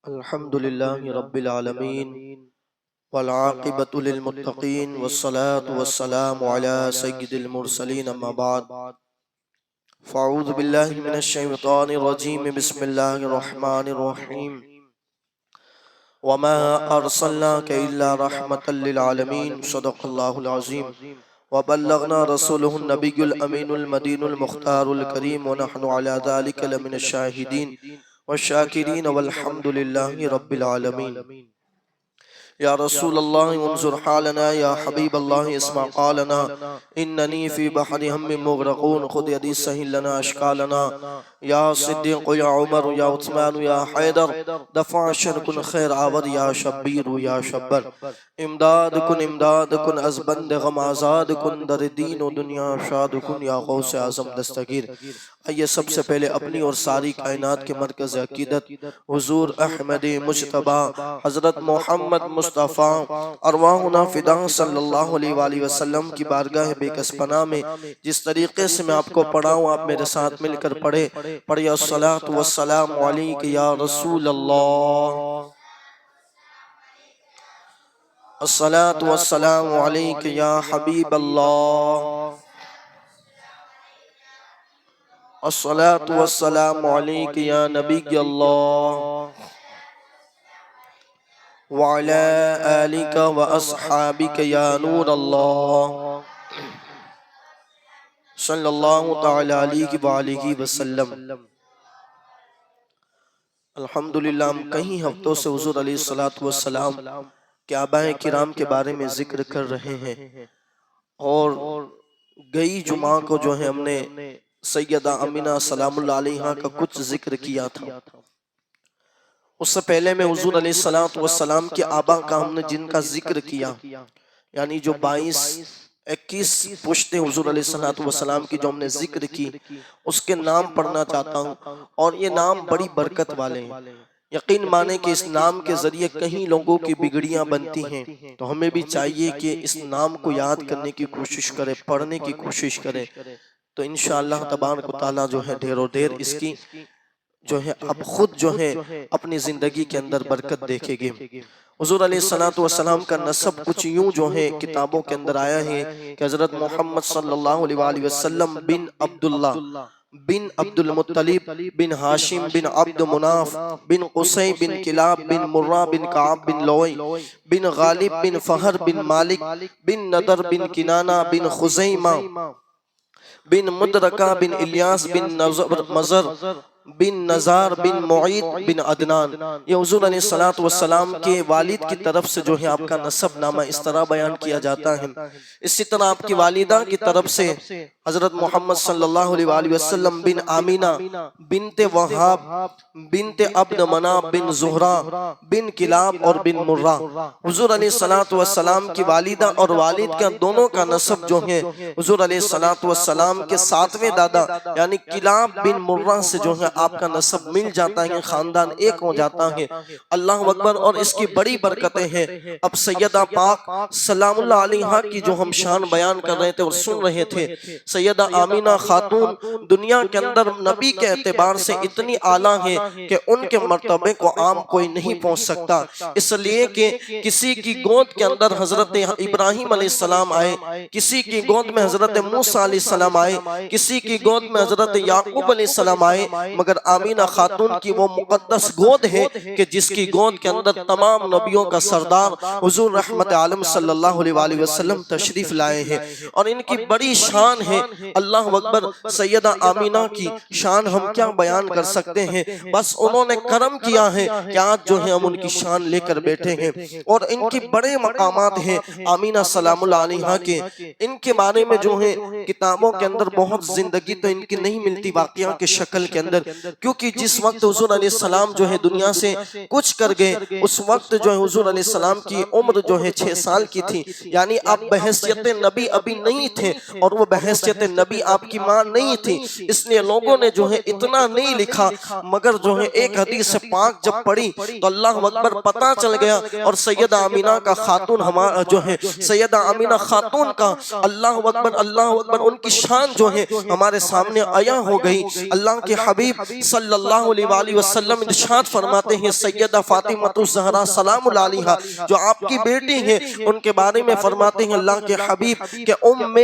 الحمد لله رب العالمين والعاقبة للمتقين والصلاة والسلام على سيد المرسلين أما بعد فأعوذ بالله من الشيطان الرجيم بسم الله الرحمن الرحيم وما أرسلناك إلا رحمة للعالمين صدق الله العظيم وبلغنا رسوله النبي الأمين المدين المختار الكريم ونحن على ذلك لمن الشاهدين والشاكرين والحمد لله رب العالمين يا رسول الله انظر حالنا يا حبيب الله اسمع قالنا إنني في بحر هم مغرقون خذ يدي سهل لنا أشكالنا يا صديق يا عمر يا عثمان يا حيدر دفع شركن خير عبد يا شبير يا شبر امداد کن از بند غم آزاد کن در دین و دنیا شاد کن یا غوث اعظم دستگیر۔ آئیے سب سے پہلے اپنی اور ساری کائنات کے مرکز عقیدت حضور احمد مجتبی حضرت محمد مصطفیٰ ارواحنا فدا صلی اللہ علیہ وآلہ وسلم کی بارگاہ بے کس پناہ میں جس طریقے سے میں آپ کو پڑھاؤں آپ میرے ساتھ مل کر پڑھے الصلاۃ والسلام علیک یا رسول اللہ، الصلاۃ والسلام علیک یا حبیب اللہ، الصلاۃ والسلام علیک یا نبی اللہ وعلی آلک و اصحابک یا نور اللہ صلی اللہ تعالی علیہ وآلہ وسلم۔ الحمدللہ ہم کئی ہفتوں سے حضور علیہ السلام کہ آبائے کرام کے بارے میں ذکر کر رہے ہیں، اور گئی جمعہ کو جو ہے ہم نے سیدہ آمینہ سلام اللہ علیہا کا کچھ ذکر کیا تھا۔ اس سے پہلے میں حضور علیہ السلام کے آبا کا ہم نے جن کا ذکر کیا، یعنی جو 21 پشتے حضور علیہ السلام کی جو ہم نے ذکر کی، اس کے نام پڑھنا چاہتا ہوں، اور یہ نام بڑی برکت والے ہیں۔ یقین مانے کہ اس نام کے ذریعے کہیں لوگوں کی بگڑیاں بنتی ہیں، تو ہمیں بھی چاہیے کہ اس نام کو یاد کرنے کی کوشش کرے، پڑھنے کی کوشش کرے، تو انشاءاللہ تبارک و تعالیٰ جو ہے دیر و دیر اس کی جو ہے اب خود جو ہے اپنی زندگی کے اندر برکت دیکھے گے۔ حضور علیہ السلام کا نسب کچھ یوں جو ہے کتابوں کے اندر آیا ہے کہ حضرت محمد صلی اللہ علیہ وسلم بن عبداللہ بن عبد المطلب بن ہاشم بن عبد مناف بن قصی بن کلاب بن مرہ بن کعب بن لوئی بن غالب بن فہر بن مالک بن نضر بن کنانہ بن خزیمہ بن مدرکہ بن الیاس بن مزر بن نزار بن معید بن عدنان۔ یہ حضور علیہ السلام کے والد کی طرف سے جو ہے آپ کا نسب نامہ اس طرح بیان کیا جاتا ہے۔ اسی طرح آپ کی والدہ کی طرف سے حضرت محمد صلی اللہ علیہ وسلم بن آمینہ بنت وہاب بنت عبد مناف بن زہرہ بن کلاب اور بن مرہ۔ حضور علیہ السلام کی والدہ اور والد کا دونوں کا نسب جو ہے حضور علیہ السلام کے 7ویں دادا یعنی کلاب بن مرہ سے جو ہے آپ کا نسب مل جاتا ہے، خاندان ایک ہو جاتا ہے۔ اللہ اکبر، اور اس کی بڑی برکتیں ہیں۔ اب سیدہ پاک سلام اللہ علیہا کی جو ہم شان بیان کر رہے تھے اور سن رہے تھے، سیدہ آمینہ خاتون دنیا کے اندر نبی کے اعتبار سے اتنی اعلیٰ ہیں کہ ان کے مرتبے کو عام کوئی نہیں پہنچ سکتا، اس لیے کہ کسی کی گود کے اندر حضرت ابراہیم علیہ السلام آئے، کسی کی گود میں حضرت موسیٰ علیہ السلام آئے، کسی کی گود میں حضرت یعقوب علیہ السلام آئے، مگر آمینہ خاتون کی وہ مقدس گود ہے کہ جس کی گود کے اندر تمام نبیوں کا سردار حضور رحمت عالم صلی اللہ علیہ وسلم تشریف لائے ہیں، اور ان کی بڑی شان ہے۔ اللہ اکبر، سیدہ آمینہ کی شان ہم کیا بیان کر سکتے ہیں، بس انہوں نے کرم کیا ہے کہ آج جو ہے ہم ان کی شان لے کر بیٹھے ہیں، اور ان کی بڑے مقامات ہیں آمینہ سلام اللہ علیہا کے۔ ان کے بارے میں جو ہے کتابوں کے اندر بہت زندگی تو ان کی نہیں ملتی واقعہ کے شکل کے اندر، کیونکہ جس وقت حضور علیہ السلام جو ہے دنیا سے کچھ کر گئے، اس وقت جو ہے حضور علیہ السلام کی عمر جو ہے 6 سال کی تھی، یعنی آپ بحیثیت نبی ابھی نہیں تھے، اور وہ بحیثیت نبی آپ کی ماں نہیں تھی، اس لیے لوگوں نے جو ہے اتنا نہیں لکھا، مگر جو ہے ایک حدیث پاک جب پڑھی تو اللہ اکبر پتہ چل گیا، اور سیدہ آمینہ کا خاتون ہمارا جو ہے سیدہ آمینہ خاتون کا اللہ اکبر ان کی شان جو ہے ہمارے سامنے آیا ہو گئی۔ اللہ کے حبیب صلی اللہ علیہ وآلہ وسلم ارشاد فرماتے ہیں سیدہ فاطمہ الزہرا سلام علیہا جو آپ کی بیٹی ہیں ان کے بارے میں فرماتے ہیں اللہ کے حبیب کہ ام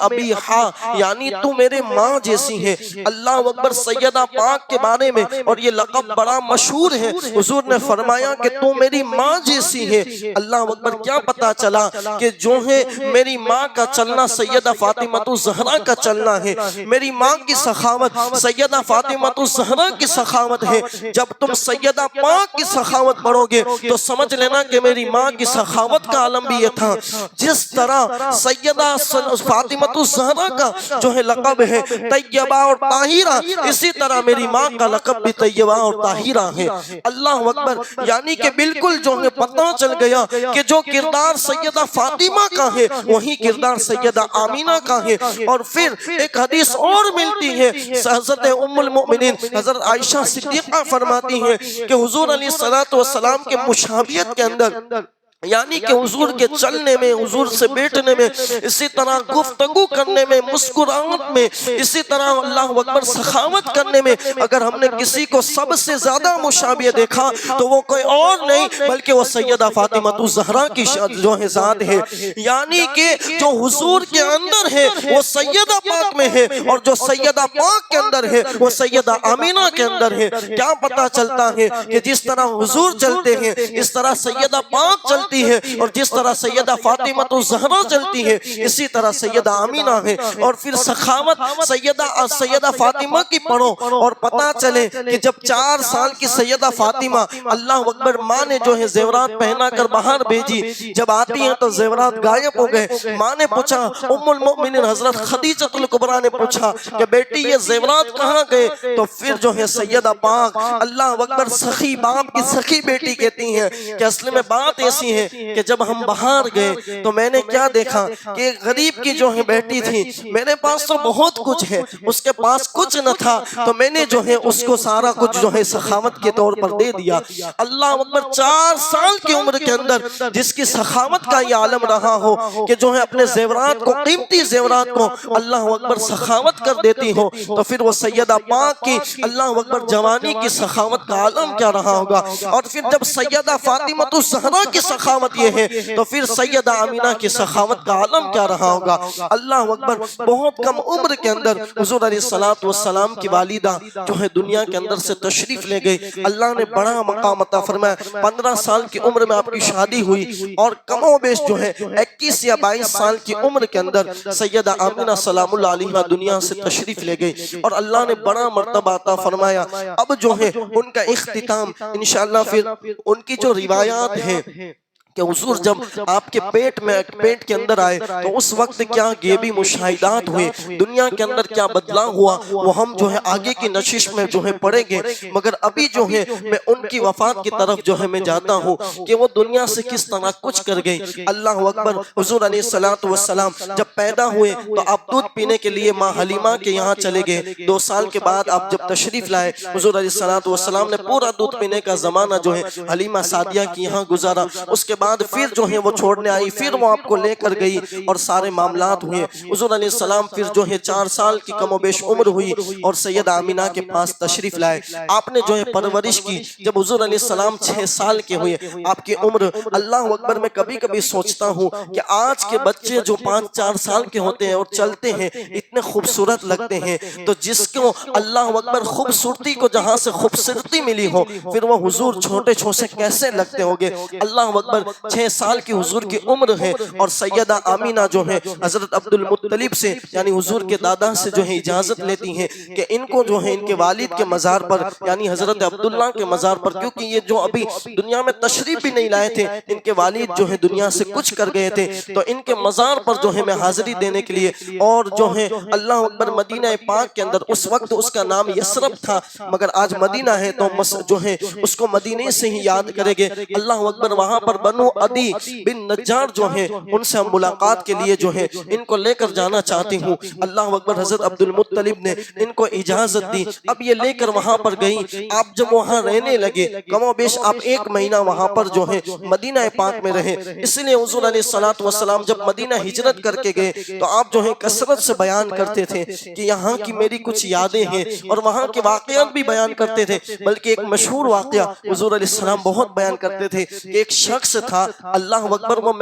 ابیحا یعنی تو میرے ماں جیسی ہے۔ اللہ اکبر۔ سیدہ پاک کے بارے میں اور یہ لقب بڑا مشہور ہے، حضور نے فرمایا کہ تو میری ماں جیسی ہے۔ اللہ اکبر۔ کیا پتا چلا کہ جو ہے میری ماں کا چلنا سیدہ فاطمہ الزہرا کا چلنا ہے، میری ماں کی سخاوت سیدہ فاطمہ الزہرا کی سخاوت ہے۔ جب تم سیدہ پاک کی سخاوت پڑھو گے تو سمجھ لینا کہ میری ماں کی سخاوت کا عالم بھی یہ تھا۔ جس طرح سیدہ فاطمہ الزہرا کا جو ہے لقب ہے طیبہ اور طاہرہ، اسی طرح میری ماں کا لقب بھی طیبہ اور طاہرہ ہے۔ اللہ اکبر۔ یعنی کہ بالکل جو ہے پتہ چل گیا کہ جو کردار سیدہ فاطمہ کا ہے وہی کردار سیدہ آمینہ کا ہے۔ اور پھر ایک حدیث اور ملتی ہے، حضرت ام المؤمنین حضرت عائشہ صدیقہ فرماتی ہیں کہ حضور علیہ السلام کے مشابہت کے اندر یعنی کہ حضور کے چلنے میں، حضور سے بیٹھنے میں، اسی طرح گفتگو کرنے میں، مسکراہٹ میں، اسی طرح اللہ اکبر سخاوت کرنے میں، اگر ہم نے کسی کو سب سے زیادہ مشابہ دیکھا تو وہ کوئی اور نہیں بلکہ وہ سیدہ فاطمہ الزہرا کی جو ہے ذات ہے۔ یعنی کہ جو حضور کے اندر ہے وہ سیدہ پاک میں ہے، اور جو سیدہ پاک کے اندر ہے وہ سیدہ آمینہ کے اندر ہے۔ کیا پتہ چلتا ہے کہ جس طرح حضور چلتے ہیں اس طرح سیدہ پاک چلتے ہے، اور جس طرح سیدہ فاطمہ الزہرا چلتی ہے اسی طرح سیدہ آمینہ ہے۔ اور پھر سخاوت سیدہ فاطمہ کی پڑھو اور پتہ چلے کہ جب 4 سال کی سیدہ فاطمہ اللہ اکبر ماں نے جو ہے زیورات پہنا کر باہر بھیجی، جب آتی ہیں تو زیورات غائب ہو گئے۔ ماں نے پوچھا، ام المؤمنین حضرت خدیجہ الکبریٰ نے پوچھا کہ بیٹی یہ زیورات کہاں گئے؟ تو پھر جو ہے سیدہ پاک اللہ اکبر سخی باپ کی سخی بیٹی کہتی ہیں کہ اصل میں بات ایسی ہے کہ جب ہم باہر گئے تو میں نے کیا دیکھا کہ ایک غریب کی جو ہے بیٹی تھی، میرے پاس تو بہت کچھ ہے، اس کے پاس کچھ نہ تھا، تو میں نے جو ہے اس کو سارا کچھ جو ہے سخاوت کے طور پر دے دیا۔ اللہ اکبر۔ 4 سال کی عمر کے اندر جس کی سخاوت کا یہ عالم رہا ہو کہ جو ہے اپنے زیورات کو، قیمتی زیورات کو اللہ اکبر سخاوت کر دیتی ہو، تو پھر وہ سیدہ پاک کی اللہ اکبر جوانی کی سخاوت کا عالم کیا رہا ہوگا۔ اور پھر جب سیدہ فاطمہ الزہرا کی سخاوت یہ ہے تو پھر سیدہ آمینہ کی سخاوت کا عالم کیا رہا ہوگا۔ اللہ اکبر۔ بہت کم عمر کے اندر حضور علیہ السلام کی والدہ جو ہے دنیا کے اندر سے تشریف لے گئی۔ اللہ نے بڑا مقام عطا فرمایا۔ 15 سال کی عمر میں آپ کی شادی ہوئی اور کم و بیش جو ہے 21 یا 22 سال کی عمر کے اندر سیدہ آمینہ سلام اللہ علیہا دنیا سے تشریف لے گئی، اور اللہ نے بڑا مرتبہ عطا فرمایا۔ اب جو ہے ان کا اختتام انشاءاللہ پھر ان کی جو روایات ہیں کہ حضور جب آپ کے پیٹ کے اندر آئے تو اس وقت کیا غیبی مشاہدات ہوئے، دنیا کے اندر کیا بدلا ہوا، وہ ہم جو ہے آگے کی نشش میں جو ہے پڑھیں گے۔ مگر ابھی جو ہے میں ان کی وفات کی طرف جو ہے میں جاتا ہوں کہ وہ دنیا سے کس طرح کچھ کر گئی۔ اللہ اکبر۔ حضور علیہ السلام جب پیدا ہوئے تو آپ دودھ پینے کے لیے ماں حلیمہ کے یہاں چلے گئے۔ 2 سال کے بعد آپ جب تشریف لائے، حضور علیہ السلام نے پورا دودھ پینے کا زمانہ جو ہے حلیمہ سعدیہ کی یہاں گزارا۔ اس کے بعد پھر جو ہے وہ چھوڑنے آئی، پھر وہ آپ کو لے کر گئی اور سارے معاملات ہوئے۔ حضور علیہ السلام پھر جو ہے 4 سال کی کم و بیش عمر ہوئی اور سیدہ آمینہ کے پاس تشریف لائے۔ آپ نے جو ہے پرورش کی۔ جب حضور علیہ السلام 6 سال کے ہوئے، آپ کی عمر اللہ اکبر میں کبھی کبھی سوچتا ہوں کہ آج کے بچے جو 5-4 سال کے ہوتے ہیں اور چلتے ہیں اتنے خوبصورت لگتے ہیں، تو جس کو اللہ اکبر خوبصورتی کو جہاں سے خوبصورتی ملی ہو پھر وہ حضور چھوٹے چھوٹے کیسے لگتے ہوں گے۔ اللہ اکبر۔ 6 سال کی حضور کی عمر ہے اور سیدہ آمینہ جو ہے حضرت عبد المطلب سے یعنی حضور کے دادا سے جو ہے اجازت لیتی ہیں کہ ان کو جو ہے ان کے والد کے مزار پر یعنی حضرت عبداللہ کے مزار پر، کیونکہ یہ جو ابھی دنیا میں تشریف بھی نہیں لائے تھے، ان کے والد جو ہے دنیا سے کچھ کر گئے تھے، تو ان کے مزار پر جو ہے میں حاضری دینے کے لیے، اور جو ہے اللہ اکبر مدینہ پاک کے اندر اس وقت اس کا نام یثرب تھا، مگر آج مدینہ ہے تو جو ہے اس کو مدینے سے ہی یاد کرے گے۔ اللہ اکبر۔ وہاں پر بنو بنو عدی بن نجار جو ہیں ان سے ہم ملاقات کے لیے جو ہے ان کو لے کر جانا چاہتی ہوں۔ اللہ اکبر۔ حضرت عبد المطلب نے ان کو اجازت دی۔ اب یہ لے کر وہاں پر گئی۔ آپ جب وہاں رہنے لگے، کم و بیش آپ 1 مہینہ وہاں پر جو ہے مدینہ پاک میں رہے۔ اس لیے حضور علیہ السلام جب مدینہ ہجرت کر کے گئے تو آپ جو ہے کثرت سے بیان کرتے تھے کہ یہاں کی میری کچھ یادیں ہیں، اور وہاں کے واقعات بھی بیان کرتے تھے۔ بلکہ ایک مشہور واقعہ حضور علیہ السلام بہت بیان کرتے تھے کہ ایک شخص تھا، اللہ اکبر، وہ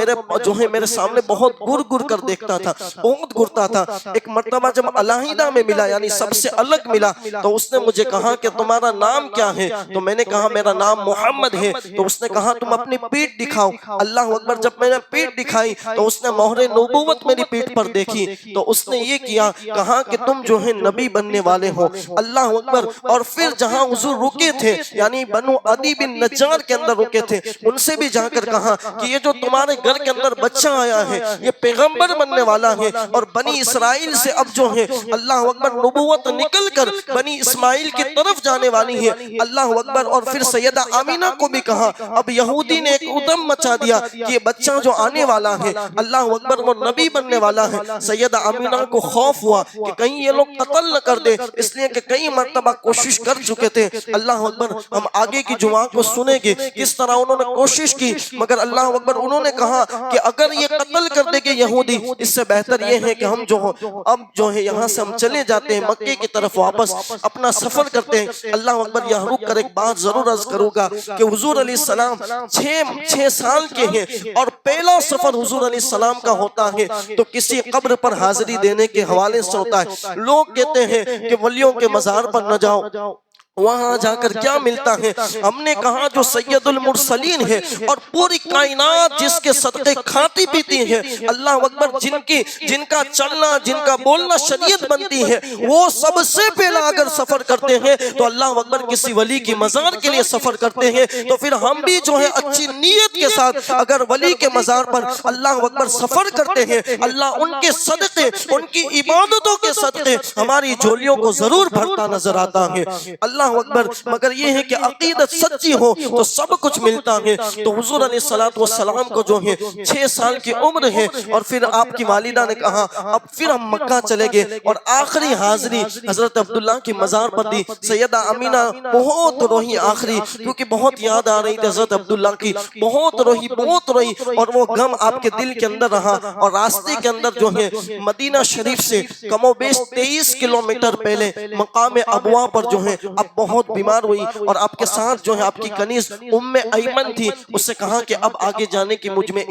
میرے سامنے بہت گر کر دیکھتا تھا، بہت گرتا تھا۔ ایک مرتبہ جب علیحدہ میں ملا، یعنی سب سے الگ ملا، تو اس نے مجھے کہا کہ تمہارا نام کیا ہے؟ تو میں نے کہا میرا نام محمد ہے۔ تو اس نے کہا تم اپنی پیٹھ دکھاؤ۔ اللہ اکبر۔ جب میں نے پیٹھ دکھائی تو اس نے مہر نبوت میری پیٹھ پر دیکھی، تو اس نے یہ کیا، کہا کہ تم جو ہے نبی بننے والے ہو۔ اللہ اکبر۔ اور پھر جہاں حضور رکے تھے، یعنی بنو عدی بن نجار کے اندر رکے تھے، ان سے بھی جا کر کہا کہ یہ جو تمہارے گھر کے اندر بچہ آیا ہے یہ پیغمبر بننے والا ہے، اور بنی اسرائیل سے اب جو ہے اللہ اکبر نبوت نکل کر بنی اسماعیل کی طرف جانے والی ہے۔ اللہ اکبر۔ اور پھر سیدہ آمینہ کو بھی کہا، اب یہودی نے ایک ادم مچا دیا کہ یہ بچہ جو آنے والا ہے اللہ اکبر وہ نبی بننے والا ہے۔ سیدہ آمینہ کو خوف ہوا کہ کہیں یہ لوگ قتل نہ کر دے، اس لیے کہ کئی مرتبہ کوشش کر چکے تھے۔ اللہ اکبر۔ ہم آگے کی جمعہ کو سنیں گے کس طرح انہوں نے کوشش کی، مگر اللہ اکبر انہوں نے کہا کہ اگر یہ قتل کر دے گے یہودی، اس سے بہتر یہ ہے کہ ہم اب جو ہے یہاں سے ہم چلے جاتے ہیں مکے کی طرف، واپس اپنا سفر کرتے ہیں۔ اللہ اکبر۔ یہاں رک کر ایک بات ضرور عرض کروں گا کہ حضور علیہ السلام 6 سال کے ہیں، اور پہلا سفر حضور علیہ السلام کا ہوتا ہے تو کسی قبر پر حاضری دینے کے حوالے سے ہوتا ہے۔ لوگ کہتے ہیں کہ ولیوں کے مزار پر نہ جاؤ، وہاں جا کر کیا ملتا ہے؟ ہم نے کہا جو سید المرسلین ہے اور پوری کائنات جس کے صدقے کھاتی پیتی ہے، اللہ اکبر، جن کا چلنا جن کا بولنا شریعت بنتی ہے، وہ سب سے پہلا اگر سفر کرتے ہیں تو اللہ اکبر کسی ولی کی مزار کے لیے سفر کرتے ہیں، تو پھر ہم بھی جو ہے اچھی نیت کے ساتھ اگر ولی کے مزار پر اللہ اکبر سفر کرتے ہیں، اللہ ان کے صدقے، ان کی عبادتوں کے صدقے ہماری جھولیوں کو ضرور بھرتا نظر آتا ہے۔ اللہ اکبر۔ مگر یہ ہے کہ عقیدت سچی ہو تو سب کچھ ملتا ہے۔ تو حضور علیہ السلام کو جو ہے 6 سال کی عمر ہے، اور پھر آپ کی والدہ نے کہا اب پھر ہم مکہ چلے گئے، اور آخری حاضری حضرت عبداللہ کی مزار پر دی۔ سیدہ آمینہ بہت روئی آخری، کیونکہ بہت یاد آ رہی تھی حضرت عبداللہ کی، بہت روئی، اور وہ غم آپ کے دل کے اندر رہا۔ اور راستے کے اندر جو ہے مدینہ شریف سے کم و بیش 23 کلومیٹر پہلے مقام ابوا پر جو ہے اب بہت بیمار ہوئی، اور آپ کے ساتھ جو ہے آپ کی کنیز ام ایمن تھی۔ اس سے کہا کہ اب آگے جانے کی مجھ میں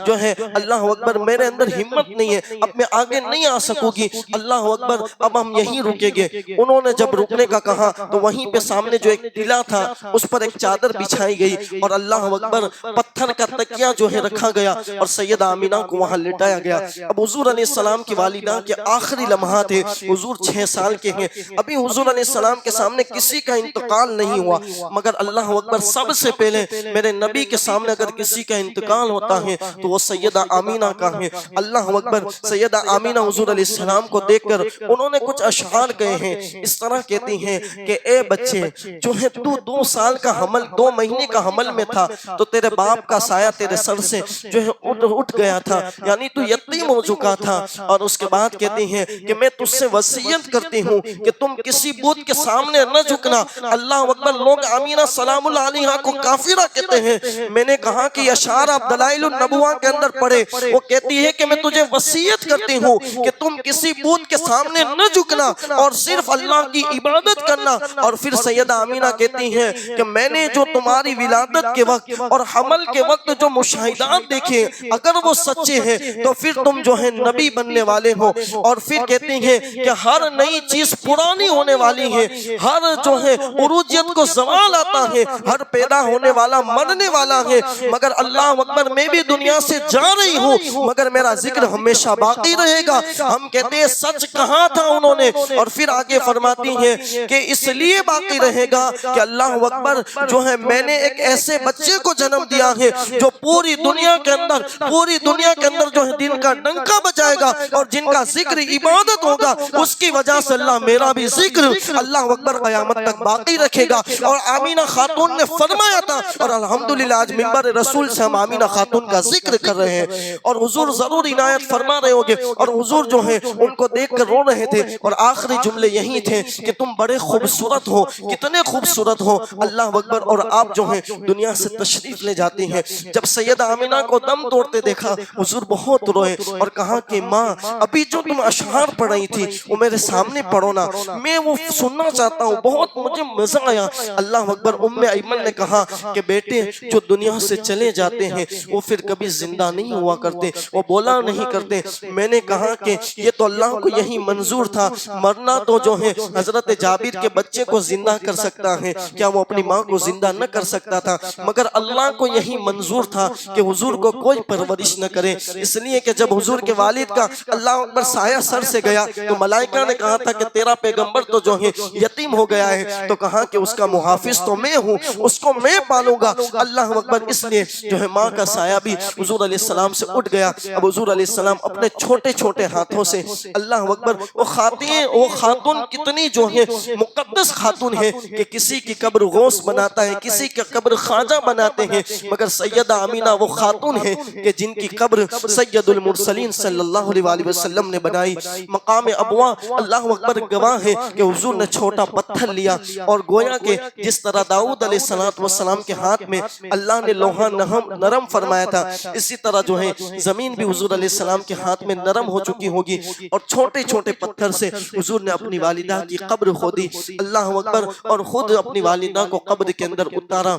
جو ہے اللہ اکبر میرے اندر ہمت نہیں ہے، اب میں آگے نہیں آ سکوں گی، اللہ اکبر اب ہم یہیں رکیں گے۔ انہوں نے جب رکنے کا کہا تو وہیں پہ سامنے جو ایک ٹیلا تھا اس پر ایک چادر بچھائی گئی، اور اللہ اکبر پتھر کا تکیہ جو ہے رکھا گیا، اور سیدہ آمینہ کو وہاں لٹایا گیا۔ اب حضور علیہ السلام کی والدہ کے آخری لمحات ہیں، حضور 6 سال کے ہیں، ابھی حضور علیہ السلام کے سامنے کسی کا انتقال نہیں ہوا، مگر اللہ اکبر سب سے پہلے میرے نبی کے سامنے اگر کسی کا انتقال ہوتا ہے تو وہ سیدہ آمینہ کا ہے۔ اللہ اکبر۔ سیدہ آمینہ حضور علیہ السلام کو دیکھ کر انہوں نے کچھ اشعار کہے ہیں، اس طرح کہتی ہیں کہ اے بچے جو ہے تو 2 سال کا حمل 2 مہینے کا حمل میں تھا تو تیرے باپ کا سایہ تیرے سر سے جو ہے اٹھ گیا تھا، یعنی تو یتیم ہو چکا تھا۔ اور اس کے بعد کہتی ہیں کہ میں تجھ سے وصیت کرتی ہوں کہ تم کسی بت کے سامنے نہ جھکنا۔ اللہ اکبر۔ لوگ آمینہ سلام اللہ علیہا کو کافرہ کہتے ہیں، میں نے کہا کہ اشعار آپ دلائل النبوہ کے اندر پڑھے، وہ کہتی ہے کہ میں تجھے وصیت کرتی ہوں کہ تم کسی بت کے سامنے نہ جھکنا اور صرف اللہ کی عبادت کرنا۔ اور پھر سیدہ آمینہ کہتی ہیں کہ میں نے جو تمہاری ولادت کے وقت اور حمل کے وقت جو مشاہدات دیکھے اگر وہ سچے ہیں تو پھر تم جو ہے نبی بننے والے ہو۔ اور پھر کہتی ہیں کہ ہر نئی چیز پرانی ہونے والی ہے، ہر جو ہے عروجیت کو زوال آتا ہے، ہر پیدا ہونے والا مرنے والا ہے، مگر اللہ اکبر میں بھی دنیا سے جا رہی ہوں مگر میرا ذکر ہمیشہ باقی رہے گا۔ ہم کہتے ہیں سچ کہا تھا انہوں نے، اور پھر آگے فرماتی ہیں کہ اس لیے باقی رہے گا کہ اللہ اکبر جو ہے میں نے ایک ایسے بچے کو جنم دیا ہے جو پوری دنیا کے اندر جو ہے دن کا ڈنکا بجائے گا، اور جن کا ذکر عبادت ہوگا اس کی وجہ سے اللہ میرا بھی ذکر اللہ اکبر قیامت قیامت تک باقی رکھے گا۔ اور آمینہ خاتون نے فرمایا تھا، اور الحمدللہ آج منبر رسول سے ہم آمینہ خاتون کا ذکر کر رہے ہیں، اور حضور ضرور عنایت فرما رہے ہوگے، اور حضور جو ہیں ان کو دیکھ کر رو رہے تھے، اور آخری جملے یہی تھے کہ تم بڑے خوبصورت ہو، کتنے خوبصورت ہو، اللہ اکبر۔ اور آپ جو ہیں دنیا سے تشریف لے جاتی ہیں۔ جب سیدہ آمینہ کو دم توڑتے دیکھا، حضور بہت روئے اور کہا کہ ماں ابھی جو تم اشعار پڑھ رہی تھی وہ میرے سامنے پڑھو نا، میں وہ سننا چاہتا ہوں، بہت مجھے مزہ آیا۔ اللہ اکبر۔ ایمن نے کہا کہ بیٹے جو دنیا سے چلے جاتے ہیں وہ پھر کبھی زندہ نہیں ہوا کرتے، وہ بولا نہیں کرتے۔ میں نے کہا کہ یہ تو اللہ کو یہی منظور تھا، مرنا تو جو ہے حضرت جابر کے بچے کو زندہ کر سکتا ہے، کیا وہ اپنی ماں کو زندہ نہ کر سکتا تھا؟ مگر اللہ کو یہی منظور تھا کہ حضور کو کوئی پرورش نہ کرے، اس لیے کہ جب حضور کے والد کا اللہ اکبر سایہ سر سے گیا تو ملائکہ نے کہا تھا کہ تیرا پیغمبر تو جو ہے یتیم ہو گیا ہے، تو کہا کہ اس کا محافظ تو میں ہوں، اس کو میں پالوں گا۔ اللہ اکبر۔ اس لیے جو ہے ماں کا سایہ بھی حضور علیہ السلام سے اٹھ گیا۔ اب حضور علیہ السلام اپنے چھوٹے چھوٹے ہاتھوں سے اللہ اکبر، وہ خاتون کتنی جو ہے مقدس خاتون ہے کہ کسی کی قبر غوث بناتا ہے، کسی کی قبر خواجہ بناتے ہیں، مگر سیدہ آمینہ وہ خاتون ہے کہ جن کی قبر سید المرسلین صلی اللہ علیہ وسلم نے بنائی۔ مقام ابوا اللہ اکبر گواہ ہے کہ حضور نے چھوٹا پتھر لیا، اور گویا کہ جس طرح داؤد علیہ السلام کے ہاتھ میں اللہ نے لوہا نرم فرمایا تھا، اسی طرح جو ہے زمین بھی حضور علیہ السلام کے ہاتھ میں نرم ہو چکی ہوگی، اور چھوٹے چھوٹے پتھر سے حضور نے اپنی والدہ کی قبر کھودی، اللہ اکبر، اور خود اپنی والدہ کو قبر کے اندر اتارا۔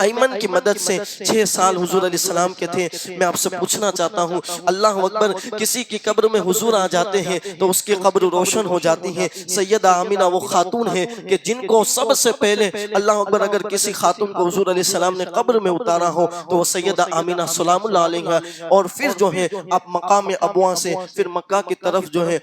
ایمن کی مدد سے 6 سال حضور علیہ السلام کے تھے۔ میں آپ سے پوچھنا چاہتا ہوں، اللہ اکبر، کسی کی قبر میں حضور آ جاتے ہیں تو اس کی قبر روشن ہو جاتی ہے۔ سیدہ آمینہ وہ خاتون ہے کہ جن کو سب سے پہلے اللہ اکبر اگر کسی خاتون کو حضور علیہ السلام نے قبر میں اتارا ہو تو وہ سیدہ آمینہ سلام اللہ علیہ، اور پھر جو ہے آپ مقام ابوا سے پھر مکہ کی طرف جو ہے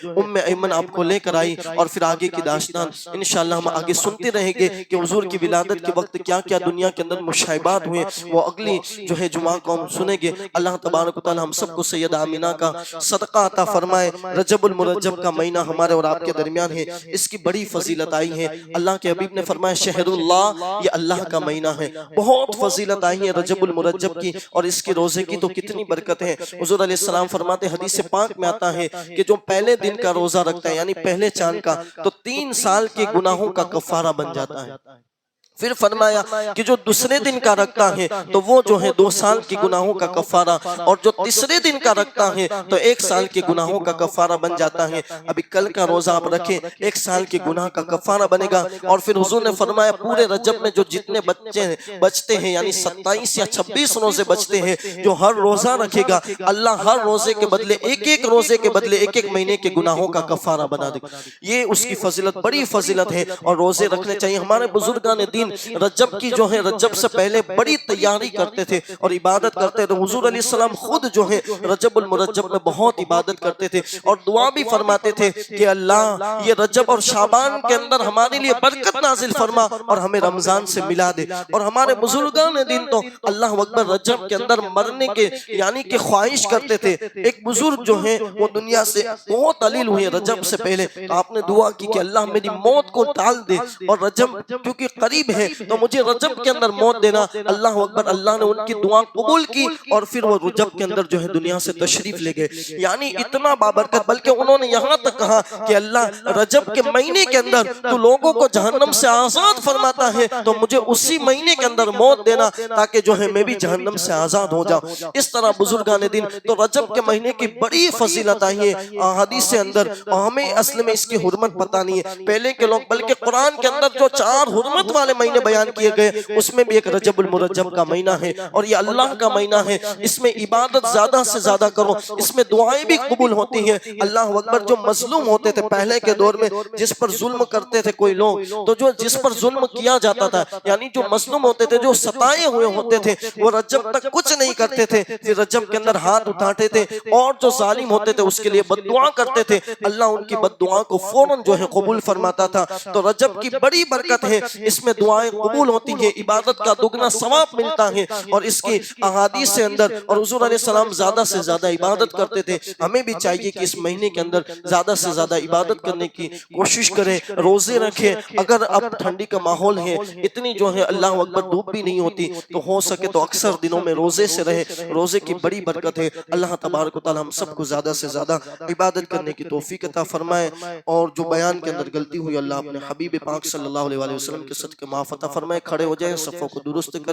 ایمن آپ کو لے کر آئی، اور پھر آگے کی داستان انشاءاللہ ہم آگے سنتے رہیں گے کہ حضور کی ولادت کے وقت کیا کیا دنیا کے مشاہبات ہوئے، وہ اگلی جو ہے جمعہ کو ہم سنیں گے۔ اللہ تبارک و تعالی ہم سب کو سیدہ آمینہ کا صدقہ عطا فرمائے۔ رجب المرجب کا مہینہ ہمارے اور آپ کے درمیان ہے، اس کی بڑی فضیلت آئی ہے۔ اللہ کے حبیب نے فرمایا شہر اللہ، یہ اللہ کا مہینہ ہے، بہت فضیلت آئی ہے رجب المرجب کی، اور اس کے روزے کی تو کتنی برکت ہے۔ حضور علیہ السلام فرماتے ہیں، حدیث پاک میں آتا ہے کہ جو پہلے دن کا روزہ رکھتا ہے یعنی پہلے چاند کا، تو 3 سال کے گناہوں کا کفارہ بن جاتا ہے۔ پھر فرمایا کہ جو دوسرے دن کا رکھتا ہے تو وہ جو ہے 2 سال کی گناہوں کا کفارہ، اور جو تیسرے دن کا رکھتا ہے تو 1 سال کے گناہوں کا کفارہ بن جاتا ہے۔ ابھی کل کا روزہ آپ رکھیں، 1 سال کے گناہ کا کفارہ بنے گا۔ اور پھر حضور نے فرمایا پورے رجب میں جو جتنے بچے بچتے ہیں یعنی 27 یا 26 روزے بچتے ہیں، جو ہر روزہ رکھے گا اللہ ہر روزے کے بدلے ایک روزے کے بدلے 1 مہینے کے گناہوں کا کفارہ بنا دے گا۔ یہ اس کی فضیلت، بڑی فضیلت ہے، اور روزے رکھنے چاہیے۔ ہمارے بزرگان دین رجب کی جو ہے رجب سے پہلے بڑی تیاری کرتے تھے اور عبادت کرتے تھے۔ حضور علیہ السلام خود جو ہے رجب المرجب میں بہت عبادت کرتے تھے، اور دعا بھی فرماتے تھے کہ اللہ یہ رجب اور شعبان کے اندر ہمارے لیے برکت نازل فرما اور ہمیں رمضان سے ملا دے۔ اور ہمارے بزرگان دین تو اللہ اکبر رجب کے اندر مرنے کے یعنی کہ خواہش کرتے تھے۔ ایک بزرگ جو ہیں وہ دنیا سے بہت علیل ہوئے رجب سے پہلے، تو آپ نے دعا کی کہ اللہ میری موت کو ٹال دے، اور رجب کیونکہ قریب ہے تو مجھے رجب کے اندر موت دینا۔ اللہ اکبر، اللہ نے ان کی دعا قبول کی، اور پھر وہ رجب کے اندر جو ہے دنیا سے تشریف لے گئے۔ یعنی اتنا بابرکت، بلکہ انہوں نے یہاں تک کہا کہ اللہ رجب کے مہینے کے اندر تو لوگوں کو جہنم سے آزاد فرماتا ہے، تو مجھے اسی مہینے کے اندر موت دینا تاکہ جو ہے میں بھی جہنم سے آزاد ہو جاؤں۔ اس طرح بزرگان دین تو رجب کے مہینے کی بڑی فضیلت آئی ہے حدیث سے اندر، اور ہمیں اصل میں اس کی حرمت پتہ نہیں ہے۔ پہلے کے لوگ بلکہ قرآن کے اندر جو 4 حرمت والے مہینے بیان کیے گئے اس میں بھی ایک رجب المرجب کا مہینہ ہے، اور یہ اللہ کا مہینہ ہے۔ اس میں عبادت زیادہ سے زیادہ کرو، اس میں دعائیں بھی قبول ہوتی ہیں۔ اللہ اکبر، جو مظلوم ہوتے تھے پہلے کے دور میں، جس پر ظلم کرتے تھے کوئی لوگ، تو جو جس پر ظلم کیا جاتا تھا یعنی جو مظلوم ہوتے تھے، جو ستائے ہوئے ہوتے تھے، وہ رجب تک کچھ نہیں کرتے تھے، پھر رجب کے اندر ہاتھ اٹھاتے تھے، اور جو ظالم ہوتے تھے اس کے لیے بد دعا کرتے تھے، اللہ ان کی بد دعا کو فوراً جو ہے قبول فرماتا تھا۔ تو رجب کی بڑی برکت ہے، اس میں دعا دعائیں قبول ہوتی ہیں، عبادت کا دگنا ثواب ملتا ہے، اور اس کی احادیث سے اندر، اور حضور علیہ السلام زیادہ سے زیادہ عبادت کرتے تھے۔ ہمیں بھی چاہیے کہ اس مہینے کے اندر زیادہ سے زیادہ عبادت کرنے کی کوشش کریں، روزے رکھیں۔ اگر اب ٹھنڈی کا ماحول ہے، اتنی جو ہے اللہ اکبر دھوپ بھی نہیں ہوتی، تو ہو سکے تو اکثر دنوں میں روزے سے رہے۔ روزے کی بڑی برکت ہے۔ اللہ تبارک و تعالی ہم سب کو زیادہ سے زیادہ عبادت کرنے کی توفیق عطا فرمائے، اور جو بیان کے اندر غلطی ہوئی اللہ اپنے حبیب پاک صلی اللہ علیہ وسلم کے صدقے معاف عطا فرمائے۔ کھڑے ہو جائیں، صفوں کو درست کر